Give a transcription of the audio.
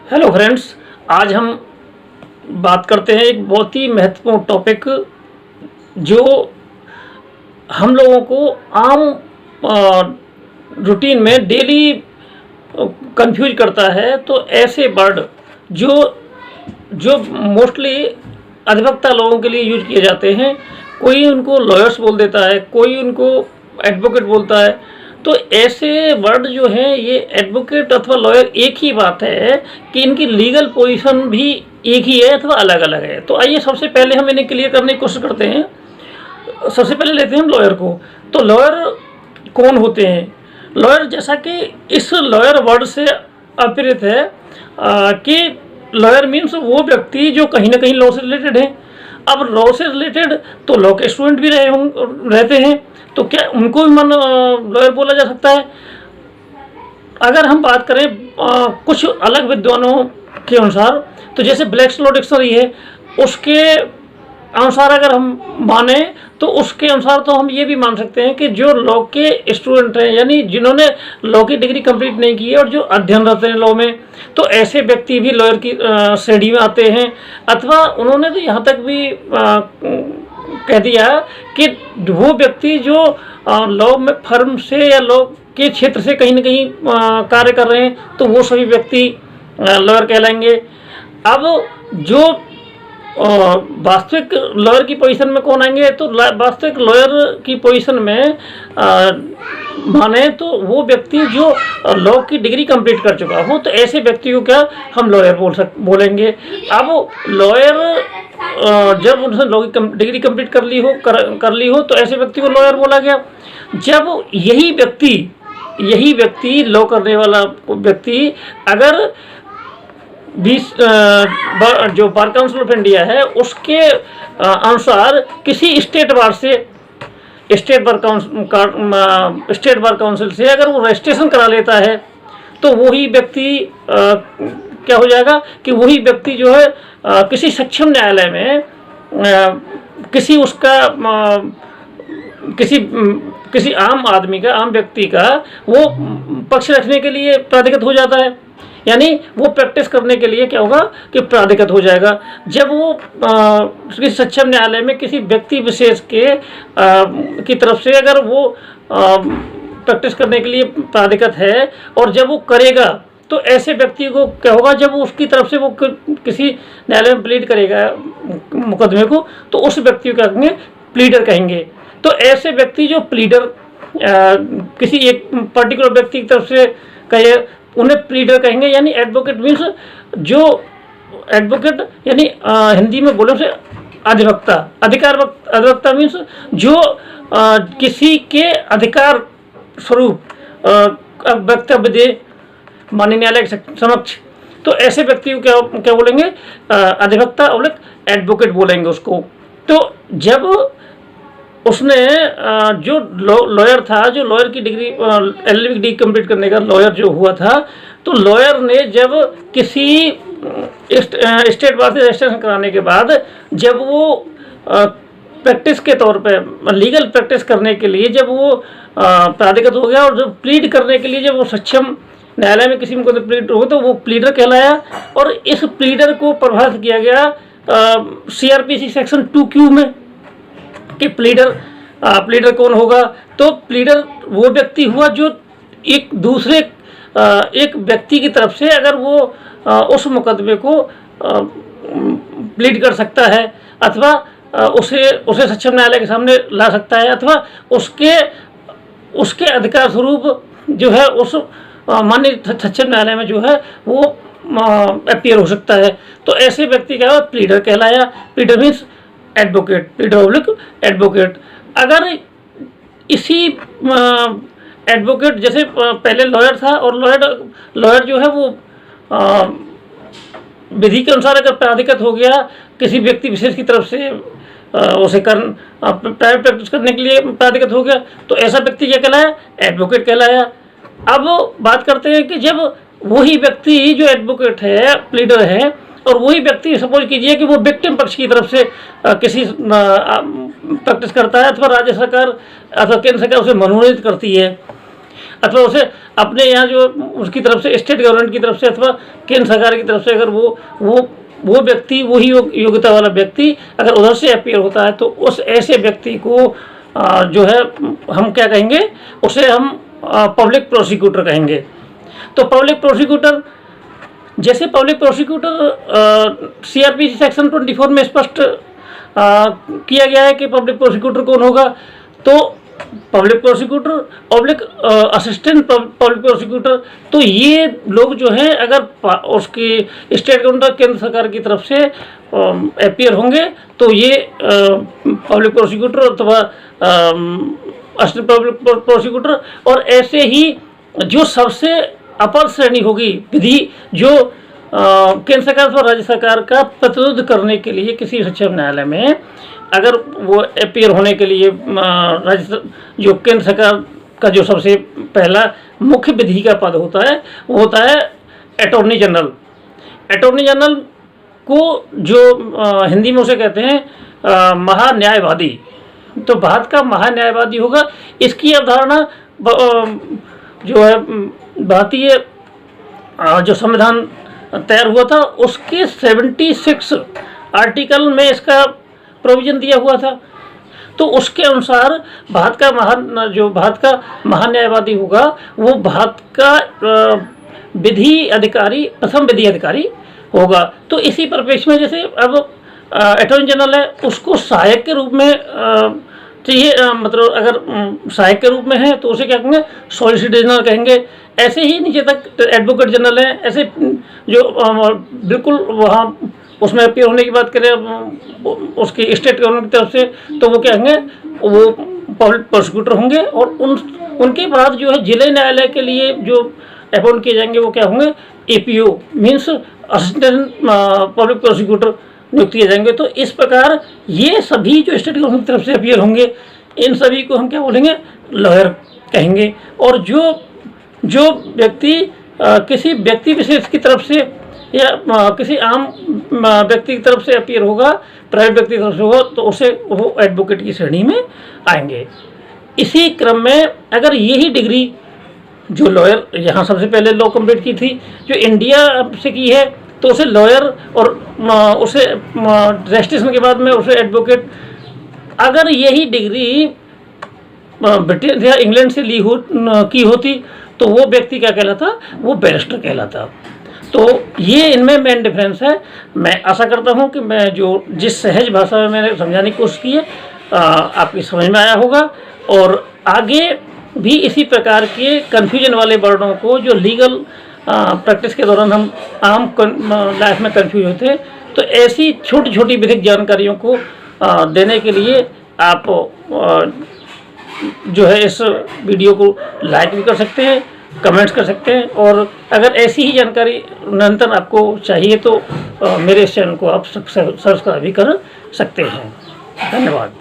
Hello friends, आज हम बात करते हैं एक बहुत ही महत्वपूर्ण टॉपिक जो हम लोगों को आम रूटीन में डेली कंफ्यूज करता है। तो ऐसे वर्ड जो जो मोस्टली अधिवक्ता लोगों के लिए यूज किए जाते हैं, कोई उनको लॉयर्स बोल देता है, कोई उनको एडवोकेट बोलता है। तो ऐसे वर्ड जो हैं, ये एडवोकेट अथवा लॉयर एक ही बात है कि इनकी लीगल पोजीशन भी एक ही है अथवा अलग अलग है। तो आइए सबसे पहले हम इन्हें क्लियर करने की कोशिश करते हैं। सबसे पहले लेते हैं हम लॉयर को। तो लॉयर कौन होते हैं? लॉयर, जैसा कि इस लॉयर वर्ड से अप्रेरित है कि लॉयर मीन्स वो व्यक्ति जो कहीं ना कहीं लॉ से रिलेटेड है। अब लॉ से रिलेटेड तो लॉ के स्टूडेंट भी रहते हैं, तो क्या उनको भी लॉयर बोला जा सकता है? अगर हम बात करें कुछ अलग विद्वानों के अनुसार, तो जैसे ब्लैक्स लॉ डिक्शनरी है, उसके अनुसार अगर हम माने तो उसके अनुसार तो हम ये भी मान सकते हैं कि जो लॉ के स्टूडेंट हैं, यानी जिन्होंने लॉ की डिग्री कंप्लीट नहीं की है और जो अध्ययनरत हैं लॉ में, तो ऐसे व्यक्ति भी लॉयर की श्रेणी में आते हैं। अथवा उन्होंने तो यहाँ तक भी कह दिया कि वो व्यक्ति जो लॉ में फर्म से या लॉ के क्षेत्र से कहीं ना कहीं कार्य कर रहे हैं, तो वो सभी व्यक्ति लॉयर कहलाएंगे। अब जो वास्तविक लॉयर की पोजीशन में कौन आएंगे? तो वास्तविक लॉयर की पोजीशन में माने तो वो व्यक्ति जो लॉ की डिग्री कंप्लीट कर चुका हो, तो ऐसे व्यक्ति को क्या हम लॉयर बोलेंगे। अब लॉयर जब उन्होंने लॉ की डिग्री कंप्लीट कर ली हो तो ऐसे व्यक्ति को लॉयर बोला गया। जब यही व्यक्ति लॉ करने वाला व्यक्ति अगर 20 जो बार काउंसिल ऑफ इंडिया है उसके अनुसार किसी स्टेट बार काउंसिल से अगर वो रजिस्ट्रेशन करा लेता है, तो वही व्यक्ति क्या हो जाएगा कि वही व्यक्ति जो है किसी सक्षम न्यायालय में किसी आम आदमी का, आम व्यक्ति का वो पक्ष रखने के लिए प्राधिकृत हो जाता है। यानी वो प्रैक्टिस करने के लिए क्या होगा कि प्राधिकृत हो जाएगा। जब वो किसी सक्षम न्यायालय में किसी व्यक्ति विशेष की तरफ से अगर वो प्रैक्टिस करने के लिए प्राधिकृत है और जब वो करेगा, तो ऐसे व्यक्ति को क्या होगा, जब वो उसकी तरफ से वो किसी न्यायालय में प्लीड करेगा मुकदमे को, तो उस व्यक्ति को क्या कहेंगे? प्लीडर कहेंगे। तो ऐसे व्यक्ति जो प्लीडर किसी एक पर्टिकुलर व्यक्ति की तरफ से कहे, उन्हें प्लीडर कहेंगे। यानी एडवोकेट मीन्स जो एडवोकेट यानी हिंदी में बोले से अधिवक्ता। अधिवक्ता मीन्स जो किसी के अधिकार स्वरूप वक्तव्य दे माननीय न्यायालय के समक्ष, तो ऐसे व्यक्ति को क्या बोलेंगे? अधिवक्ता और एडवोकेट बोलेंगे उसको। तो जब उसने जो लॉयर था, जो लॉयर की डिग्री LLB की डिग्री कंप्लीट करने का लॉयर जो हुआ था, तो लॉयर ने जब किसी स्टेट बार से रजिस्ट्रेशन कराने के बाद जब वो प्रैक्टिस के तौर पे लीगल प्रैक्टिस करने के लिए जब वो प्राधिकृत हो गया और जब प्लीड करने के लिए जब वो सक्षम न्यायालय में किसी को प्लीड हो गया, तो वो प्लीडर कहलाया। और इस प्लीडर को प्रभावित किया गया CRPC सेक्शन 2Q में कि प्लीडर कौन होगा? तो प्लीडर वो व्यक्ति हुआ जो एक व्यक्ति की तरफ से अगर वो उस मुकदमे को प्लीड कर सकता है अथवा उसे सक्षम न्यायालय के सामने ला सकता है, अथवा उसके अधिकार स्वरूप जो है उस माननीय सक्षम न्यायालय में जो है वो अपीयर हो सकता है। तो ऐसे व्यक्ति का प्लीडर कहलाया। Pleader means advocate. अगर इसी एडवोकेट जैसे पहले लॉयर था और लॉयर जो है वो विधि के अनुसार अगर प्राधिकृत हो गया किसी व्यक्ति विशेष की तरफ से उसे प्राइवेट प्रैक्टिस करने के लिए प्राधिकृत हो गया, तो ऐसा व्यक्ति क्या कहलाया? एडवोकेट कहलाया। अब बात करते हैं कि जब वही व्यक्ति जो एडवोकेट है, प्लीडर है, और वही व्यक्ति सपोज कीजिए कि वो विक्टिम पक्ष की तरफ से किसी प्रैक्टिस करता है अथवा राज्य सरकार अथवा केंद्र सरकार उसे मनोनीत करती है। अथवा उसे अपने यहाँ जो उसकी तरफ से स्टेट गवर्नमेंट की तरफ से अथवा केंद्र सरकार की तरफ से अगर वो व्यक्ति, वही योग्यता वाला व्यक्ति अगर उधर से अपीयर होता है, तो उस ऐसे व्यक्ति को जो है हम क्या कहेंगे, उसे हम पब्लिक प्रोसिक्यूटर कहेंगे। तो पब्लिक प्रोसिक्यूटर, जैसे पब्लिक प्रोसिक्यूटर सीआरपीसी सेक्शन 24 में स्पष्ट किया गया है कि पब्लिक प्रोसिक्यूटर कौन होगा। तो public prosecutor, public assistant public prosecutor, तो ये लोग जो हैं अगर उसकी स्टेट गवर्नमेंट केंद्र सरकार की तरफ से अपीयर होंगे, तो ये पब्लिक प्रोसिक्यूटर अथवा असिस्टेंट पब्लिक प्रोसिक्यूटर, और ऐसे ही जो सबसे अपर श्रेणी होगी विधि, जो केंद्र सरकार अथवा राज्य सरकार का प्रतिरोध करने के लिए किसी उच्च न्यायालय में अगर वो अपीयर होने के लिए जो केंद्र सरकार का जो सबसे पहला मुख्य विधि का पद होता है, वो होता है अटॉर्नी जनरल। अटॉर्नी जनरल को जो हिंदी में उसे कहते हैं महान्यायवादी। तो भारत का महान्यायवादी होगा। इसकी अवधारणा जो है भारतीय जो संविधान तैयार हुआ था उसके 76 आर्टिकल में इसका प्रोविजन दिया हुआ था। तो उसके अनुसार भारत का महान्यायवादी होगा, वो भारत का विधि अधिकारी, प्रथम विधि अधिकारी होगा। तो इसी परिप्रेक्ष्य में जैसे अब अटॉर्नी जनरल है, उसको सहायक के रूप में चाहिए, मतलब अगर सहायक के रूप में है तो उसे क्या कहेंगे, सॉलिसिटर जनरल कहेंगे। ऐसे ही नीचे तक एडवोकेट जनरल है। ऐसे जो बिल्कुल वहाँ उसमें अपीयर होने की बात करें उसकी स्टेट गवर्नमेंट की तरफ से, तो वो क्या होंगे, वो पब्लिक प्रोसिक्यूटर होंगे। और उनके बाद जो है जिले न्यायालय के लिए जो अपॉइंट किए जाएंगे वो क्या होंगे, APO means assistant public prosecutor नियुक्त किए जाएंगे। तो इस प्रकार ये सभी जो स्टेट गवर्नमेंट की तरफ से अपीयर होंगे, इन सभी को हम क्या बोलेंगे, लॉयर कहेंगे। और जो व्यक्ति किसी व्यक्ति विशेष की तरफ से या किसी आम व्यक्ति की तरफ से अपीयर होगा, प्राइवेट व्यक्ति की तरफ से होगा, तो उसे वो एडवोकेट की श्रेणी में आएंगे। इसी क्रम में अगर यही डिग्री जो लॉयर यहाँ सबसे पहले लॉ कंप्लीट की थी, जो इंडिया से की है, तो उसे लॉयर, और उसे रजिस्ट्रेशन के बाद में उसे एडवोकेट। अगर यही डिग्री ब्रिटेन या इंग्लैंड से की होती तो वो व्यक्ति क्या कहलाता, वो बैरिस्टर कहलाता। तो ये इनमें मेन डिफरेंस है। मैं आशा करता हूँ कि मैं जिस सहज भाषा में मैंने समझाने की कोशिश की है आपकी समझ में आया होगा। और आगे भी इसी प्रकार के कन्फ्यूजन वाले वर्डों को जो लीगल प्रैक्टिस के दौरान हम आम लाइफ में कन्फ्यूज होते हैं, तो ऐसी छोटी छोटी विधिक जानकारियों को देने के लिए आप जो है इस वीडियो को लाइक भी कर सकते हैं, कमेंट्स कर सकते हैं। और अगर ऐसी ही जानकारी निरंतर आपको चाहिए तो मेरे इस चैनल को आप सब्सक्राइब भी कर सकते हैं। धन्यवाद।